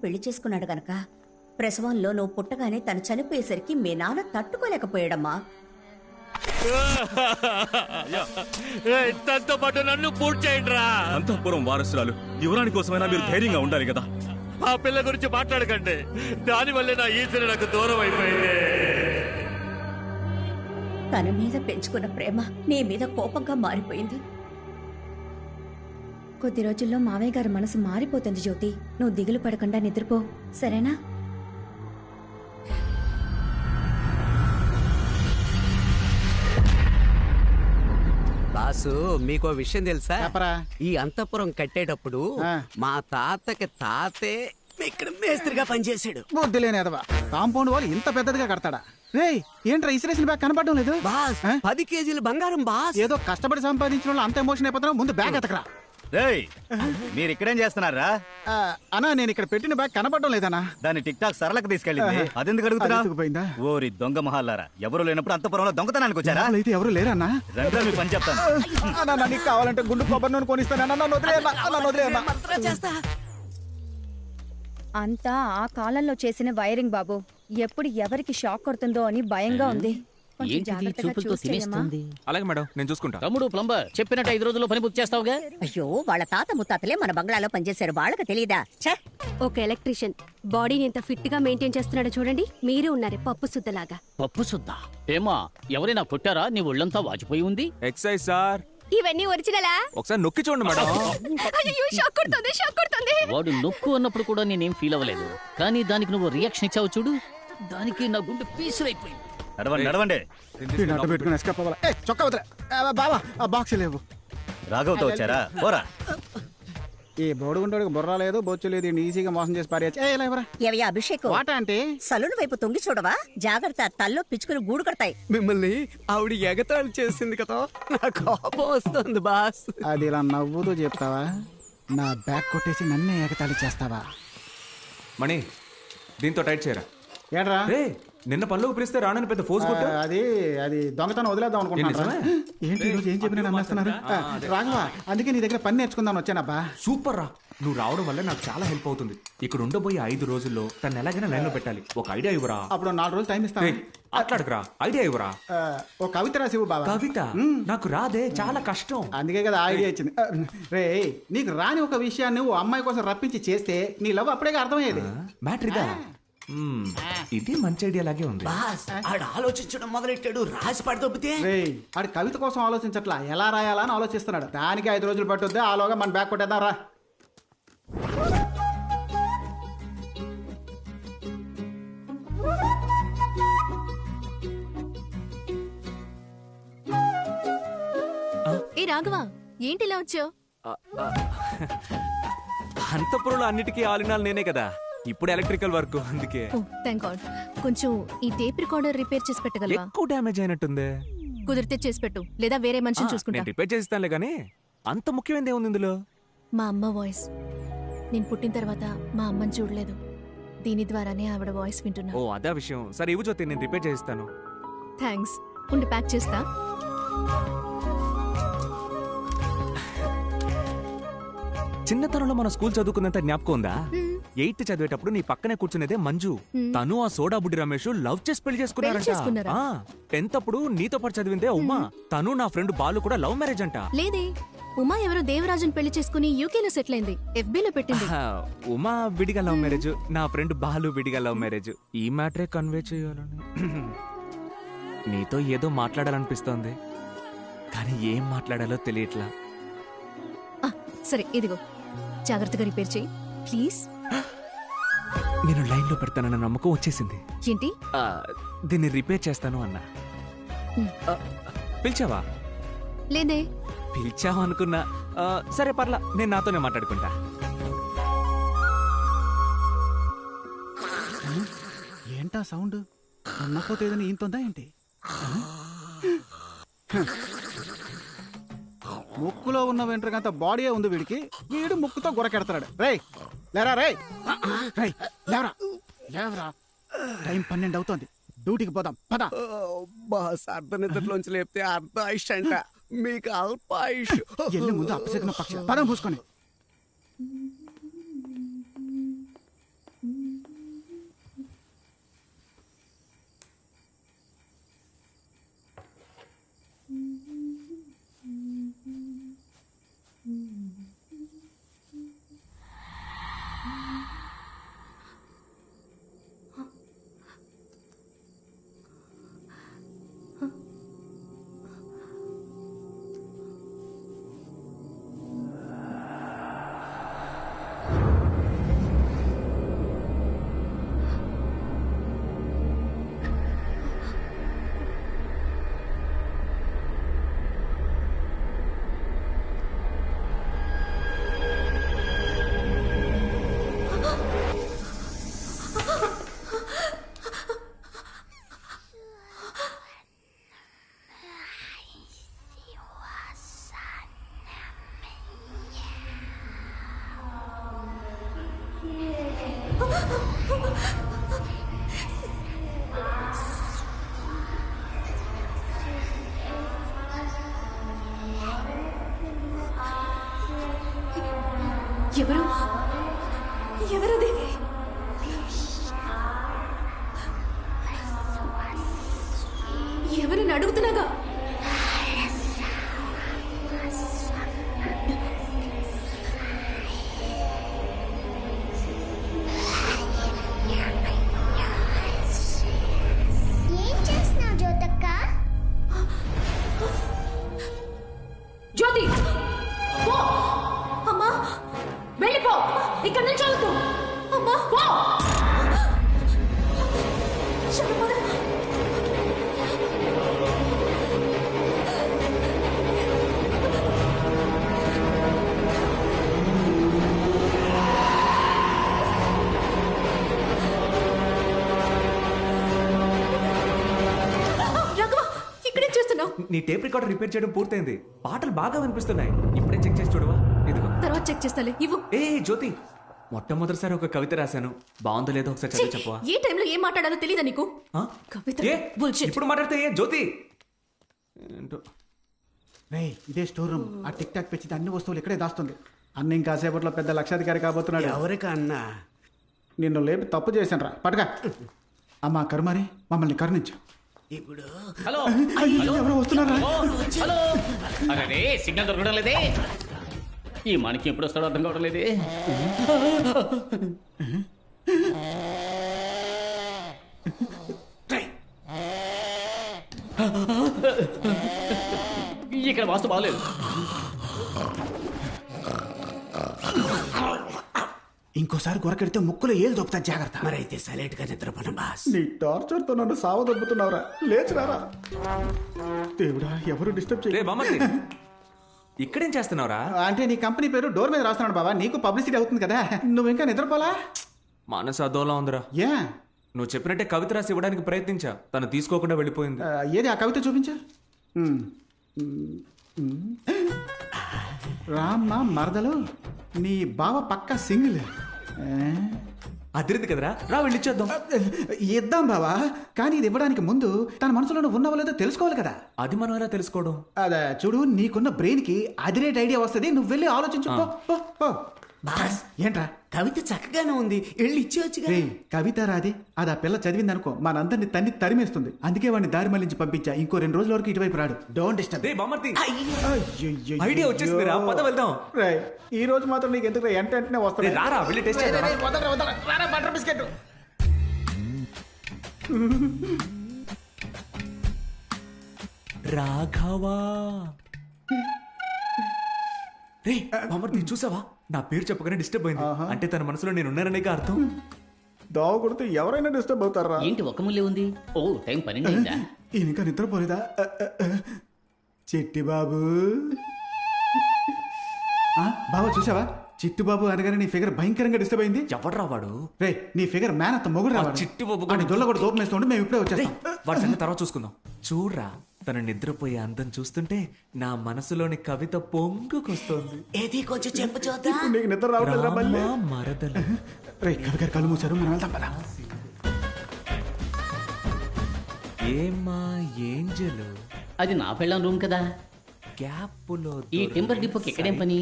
పెళ్లి చేసుకున్నాడు గనక ప్రసవంలో నువ్వు పుట్టగానే తను చనిపోయేసరికి మీ నాన్న తట్టుకోలేకపోయాడమ్మా. తనతో పాటు నన్ను పూర్తి చేయండి రా. అంతఃపురం వారసురాలు యువరాణి కోసమైనా మీరు ధైర్యంగా ఉండాలి కదా. ఆ పిల్ల గురించి మాట్లాడకండి. దానివల్లే నా ఈశ్వరు నాకు దూరం అయిపోయింది. తన మీద పెంచుకున్న ప్రేమ నీ మీద కోపంగా మారిపోయింది. కొద్ది రోజుల్లో మావయ్య గారి మనసు మారిపోతుంది జ్యోతి. నువ్వు దిగులు పడకుండా నిద్రపో, సరేనా? బాసు, మీకో విషయం తెలుసా? చెప్పరా. ఈ అంతఃపురం కట్టేటప్పుడు మా తాతకి తాతే ఇక్కడ మేస్త్రిగా పనిచేశాడు. బుద్ధి లేనేదవా, కాంపౌండ్ వాళ్ళు ఇంత పెద్దదిగా కడతాడా? రేయ్, ఏంట్రా ఇసిరేసిన బ్యాగ్ కనపడడం లేదు? బాస్, 10 కేజీల బంగారం బాస్. ఏదో కష్టపడి సంపాదించిన వాళ్ళు అంత ఎమోషన్ అయిపోతున్నావు. ముందు బ్యాగ్ ఎతకరా. రేయ్, మీరు ఇక్కడేం చేస్తున్నారా? అన్నా, నేను ఇక్కడ పెట్టిన బ్యాగ్ కనపడడం లేదన్నా. దాన్ని టిక్ టాక్ సరళకు తీసుకెళ్ళింది. అదెందుకు అడుగుతున్నా? ఓరి దొంగ మహాలారా, ఎవరు లేనప్పుడు అంతపురంలో దొంగతనానికి వచ్చారా? అయితే ఎవరు లేరన్నా. రండి, మీ పని చెప్తాను. నీకు కావాలంటే గుండు కొబ్బరి నూనె కొనిస్తాను. అంతా ఆ కాలంలో చేసిన వైరింగ్ బాబు. ఎప్పుడు ఎవరికి షాక్ కొడుతుందో అని భయంగా ఉంది. కొంచెం జాగ్రత్తగా చూసి చేయమ్మా. అలాగే మేడం, నేను చూసుకుంటా. తమ్ముడు ప్లంబర్ చెప్పినట్టు 5 రోజుల్లో పని పూర్తి చేస్తావుగా? అయ్యో, వాళ్ళ తాత ముత్తాతలే మన బంగ్లాలో పనిచేశారు, వాళ్ళకి తెలీదా? ఒక ఎలక్ట్రీషియన్ బాడీని ఎంత ఫిట్ గా మెయింటైన్ చేస్తున్నాడో చూడండి. మీరే ఉన్నారే పప్పు సుద్దలాగా. పప్పు సుద్దా? ఏమా, ఎవరైనా కొట్టారా? నీ ఒళ్ళంతా వాచిపోయి ఉంది. ఎక్సైజ్ సార్, ఇవన్నీ ఒరిజినలా? ఒకసారి నొక్కి చూడండి మేడం. అయ్యో, షాక్ కొడుతుంది, షాక్ కొడుతుంది. వాడు నొక్కు అన్నప్పుడు కూడా నేనేం ఫీల్ అవ్వలేదు, కానీ దానికి నువ్వు రియాక్షన్ ఇచ్చావు చూడు, దానికి నా గుండె పీసులైపోయింది. నడవండి నడవండి. పెట్టుకుని ఎస్కేప్ అవ్వాలా? చొక్కా వదిలే బావా, ఆ బాక్స్ లేవు. రాఘవతో వచ్చారా? పోరా. ఈ బోడుగుంటోడికి బుర్ర లేదు, బొచ్చు లేదు, ఈజీగా మోసం చేసి పారేయచ్చు. ఏవయ్యా అభిషేక్, వాట అంటే సలూన్ వైపు తొంగి చూడవా? జాగ్రత్త, తల్లో పిచ్చుకుని గూడు కడతాయి. మిమ్మల్ని ఆవిడ ఎగతాళి చేసింది కదా, నా కోపం వస్తుంది బాస్. అది ఇలా నవ్వుతూ చెప్తావా? నా బ్యాగ్ కొట్టేసి నన్నే ఏకతాళి చేస్తావా? మణి, దీంతో టైట్ చేయరా. ఏంట్రా? నిన్న పనులు పిలిస్తే రానని పెద్ద ఫోర్స్ కొట్టు. అది దొంగతనం వదిలేద్దాం అనుకుంటున్నా. ఏంటి ఈరోజు ఏం చెప్పినా నమ్మేస్తున్నారు? రాఘవ, అందుకే నీ దగ్గర పని నేర్చుకుందాం వచ్చానబ్బా. సూపర్ రా, నువ్వు రావడం వల్ల నాకు చాలా హెల్ప్ అవుతుంది. ఇక్కడ ఉండబోయే 5 రోజుల్లో తను ఎలాగైనా లైన్ లో పెట్టాలి. ఒక ఐడియా ఇవ్వరా? అప్పుడు 4 రోజులు టైం ఇస్తాను. అట్లాడకరా, ఐడియా ఇవ్వరా. ఓ కవిత రాసివు బాబా. కవిత నాకు రాదే, చాలా కష్టం. అందుకే కదా ఐడియా ఇచ్చింది. రే, నీకు రాని ఒక విషయాన్ని నువ్వు అమ్మాయి కోసం రప్పించి చేస్తే నీ లవ్ అప్పుడే అర్థమయ్యేది. మ్యాటర్ ఇదా? ఇది మంచి ఐడియా లాగే ఉంది. బాస్, ఆడు ఆలోచించడం మొదలెట్టాడు, రాసి పడదొబ్బితే. ఆడు కవిత కోసం ఆలోచించట్లా, ఎలా రాయాలా అని ఆలోచిస్తున్నాడు. దానికి 5 రోజులు పట్టుద్ది. ఆలోగా మన బ్యాగ్ కొట్టేద్దాం రా. ఏ రాఘవ, ఏంటి ఇలా వచ్చావు? అంతపురంలో అన్నిటికీ ఆలినాలు నేనే కదా, ఇప్పుడు ఎలక్ట్రికల్ వర్క్, అందుకే. Thank God. కొంచెం ఈ టేప్ రికార్డర్ రిపేర్ చేసి పెట్టగలవా? ఎక్కువ డ్యామేజ్ అయినట్టుంది. కుదిరితే చేసి పెట్టు, లేదా వేరే మనిషిని చూసుకుంటా. నేను రిపేర్ చేస్తానులే, కానీ అంత ముఖ్యమైనది ఏముంది ఇందులో? మా అమ్మ వాయిస్. నేను పుట్టిన తర్వాత మా అమ్మని చూడలేదు, దీని ద్వారానే ఆవిడ వాయిస్ వింటున్నా. ఓ, అదే విషయం. సరే ఇవ్వు జ్యోతి, నేను రిపేర్ చేస్తాను. థ్యాంక్స్. ఉండి ప్యాక్ చేస్తా. చిన్నతనంలో మన స్కూల్ చదువుకున్నంత జ్ఞాపకం ఉందా? 8th చదివేటప్పుడు నీ పక్కనే కూర్చునేదే మంజు. తను ఆ సోడా బుడ్డి రమేష్ లవ్ చేసి పెళ్లి చేసుకున్నారంట. 10th అప్పుడు నీతో పాటు చదివిందే ఉమా, తను నా ఫ్రెండ్ బాలు కూడా లవ్ మ్యారేజ్ అంట. లేదే, ఉమా ఎవరో దేవరాజుని పెళ్లి చేసుకుని యూకేలో సెటిల్ అయింది. FB లో పెట్టింది. ఉమా విడిగా లవ్ మ్యారేజ్, నా ఫ్రెండ్ బాలు విడిగా లవ్ మ్యారేజ్. ఈ మ్యాటరే కన్వే చేయాలని నీతో ఏదో మాట్లాడాలనిపిస్తోంది, కానీ ఏం మాట్లాడాలో తెలియట్లా. సరే, ఇదిగో, జాగ్రత్తగా రిపేర్ చేయి ప్లీజ్. నేను లైన్ లో పెడతానన్న నమ్మకం వచ్చేసింది. ఏంటి? దీన్ని రిపేర్ చేస్తాను అన్నా. పిలిచావా? లేదే. పిలిచావా అనుకున్నా. సరే పర్లా, నేను నాతోనే మాట్లాడుకుంటా. ఏంటా సౌండ్? అన్నపోతే ఏదైనా ఈంతుందా ఏంటి? ముక్కులో ఉన్న వెంట్రుకంత బాడీ ఉంది వీడికి, వీడు ముక్కుతో గురకెడతాడు. రేయ్ లేరా, రేయ్ లేవరా, లేవరా. టైం 12 అవుతోంది, డ్యూటీకి పోదాం పద. బాస్, అర్ధనిద్రలోంచి లేపితే అర్ధ ఆయుష్ అంట, మీకు అల్ప ఆయుష్. ఎల్లి ముందు అపశకున పక్షి పదం పూసుకొని. ఎవరు ఎవరది? ఎవరిని అడుగుతున్నాగా? ఏం చేస్తున్నావు జ్యోతక్క? జ్యోతి పో! అమ్మా వెళ్ళిపో, ఇక్కడ నుంచి అవుతూ. అమ్మా పో! శరపద. రాఘవ, ఇక్కడేం చేస్తున్నావు? నీ టేప్ రికార్డర్ రిపేర్ చేయడం పూర్తయింది. పాటలు బాగా వినిపిస్తున్నాయి. ఇప్పుడే చెక్ చేసి చూడవా? ఇదిగో. తర్వాత చెక్ చేస్తాలే, ఇవ్వు. ఏ జ్యోతి, మొట్టమొదటిసారి ఒక కవిత రాశాను. బాగుందో లేదో ఒకసారి ఛీ, చదివి చెప్పవా? ఏ టైంలో ఏం మాట్లాడాలో తెలీదా నీకు? ఆ? కవిత ఏ? bullshit. ఇప్పుడు మాట్లాడితే ఏ జ్యోతి? ఏంటో. రేయ్ ఇదే స్టోర్ రూమ్. ఆ టిక్ టాక్ పెంచితే అన్ని వస్తువులు ఇక్కడే దాస్తుంది. అన్న ఇంకాసేపట్లో పెద్ద లక్షాధికారి కాబోతున్నాడు. ఎవరికన్నా నిన్ను లేపి తప్పు చేశాను రా, పటగా. అమ్మా కరుమారి, మమ్మల్ని కరుణించు. ఇప్పుడు హలో అయ్యో, ఎవరో వస్తున్నారా? హలో అరే సిగ్నల్ దొరకడం లేదే. ఈ మాణిక్యం ఎప్పుడు వస్తాడో అర్థం కావడం లేదే. ఇక్కడ వాస్తు బాగలేదు. ఇంకోసారి గొరకెడితే ముక్కులో ఏలు దొప్పుతా, జాగ్రత్త. మరైతే సైలెంట్ గా నిద్రపోను బాస్. నీ టార్చర్తో నన్ను సావదొబ్బుతున్నావురా. లేచిరారా. దేవుడా, ఎవరు డిస్టర్బ్ రే చేయ. బామ్మర్ది, ఇక్కడేం చేస్తున్నావురా? అంటే నీ కంపెనీ పేరు డోర్ మీద రాస్తున్నాడు బాబా, నీకు పబ్లిసిటీ అవుతుంది కదా. నువ్వు ఇంకా నిద్రపోలా? మనసు అదోలా ఉందిరా. ఏ నువ్వు చెప్పినట్టే కవిత రాసి ఇవ్వడానికి ప్రయత్నించా. తను తీసుకోకుండా వెళ్ళిపోయింది. ఏది ఆ కవిత చూపించా. రామ్మ మరదలు, నీ బావ పక్క సింగిల్. అదిరింది కదరా, రా వెళ్ళిచ్చేద్దాం. ఇద్దాం బావా, కానీ ఇది ఇవ్వడానికి ముందు తన మనసులో ఉన్నవో లేదో తెలుసుకోవాలి కదా. అది మనం ఎలా తెలుసుకోవడం? అదే చూడు, నీకున్న బ్రెయిన్ కి అదిరేట్ ఐడియా వస్తుంది. నువ్వు వెళ్ళి ఆలోచించు. పో, పో, పో. బాస్ ఏంట్రా? కవిత చక్కగానే ఉంది, వెళ్ళి ఇచ్చేవచ్చుగా. రే కవిత రాది, అది ఆ పిల్ల చదివింది అనుకో, మనందరిని తన్ని తరిమేస్తుంది. అందుకే వాడిని దారి మళ్ళించి పంపించా. ఇంకో 2 రోజుల వరకు ఇటువైపు రాడు. Don't disturb. రే బామ్మర్ది, అయ్యయ్యయ్యో. ఐడియా వచ్చేసింది రా, పద వెళ్దాం. రేయ్, ఈ రోజు మాత్రం నీకు ఎందుకు వెంటనే రే వస్తాయి. రారా, వెళ్ళి టెస్ట్ చేద్దాం. Butter biscuit. రాఘవా. రే బామ్మర్ది, చూసావా? నా పేరు చెప్పగానే డిస్టర్బ్ అయింది. అంటే తన మనసులో నేను ఉన్నాననేగా అర్థం. దోవ కొడితే ఎవరైనా డిస్టర్బ్ అవుతారా? ఏంటి ఒక ముల్లే ఉంది? ఓ టైం 12 అయిందా? ఈయన ఇంకా నిద్రపోలేదా? చిట్టి బాబు. బాబా చూసావా? చిట్టు బాబు అనగానే నీ ఫిగర్ భయంకరంగా డిస్టర్బ్ అయింది. ఎవడ్రా వాడు? రే నీ ఫిగర్ మ్యాన్ అంత మొగుడు రావాలి. చిట్టు బాబు అని దొల్ల కూడా దూపం వేస్తుంటే మేము ఇప్పుడే వచ్చేస్తాం. వాడి సంగతి తర్వాత చూసుకుందాం. చూడ్రా, తన నిద్రపోయే అందం చూస్తుంటే నా మనసులోని కవిత పొంగుకొస్తోంది. ఏది కొంచెం చెప్పు చూద్దాం. ఇప్పుడు నీకు నిద్ర రావట్లేదురా మళ్ళీ? రామ మరదలు. రే కవి గారు కళ్ళు మూసారు, మనం వెళ్దాం పద. ఏమా ఏంజలు, అది నా పెళ్ళం రూమ్ కదా. గ్యాప్ లో ఈ టెంపర్ డిపోకి ఎక్కడేం పని?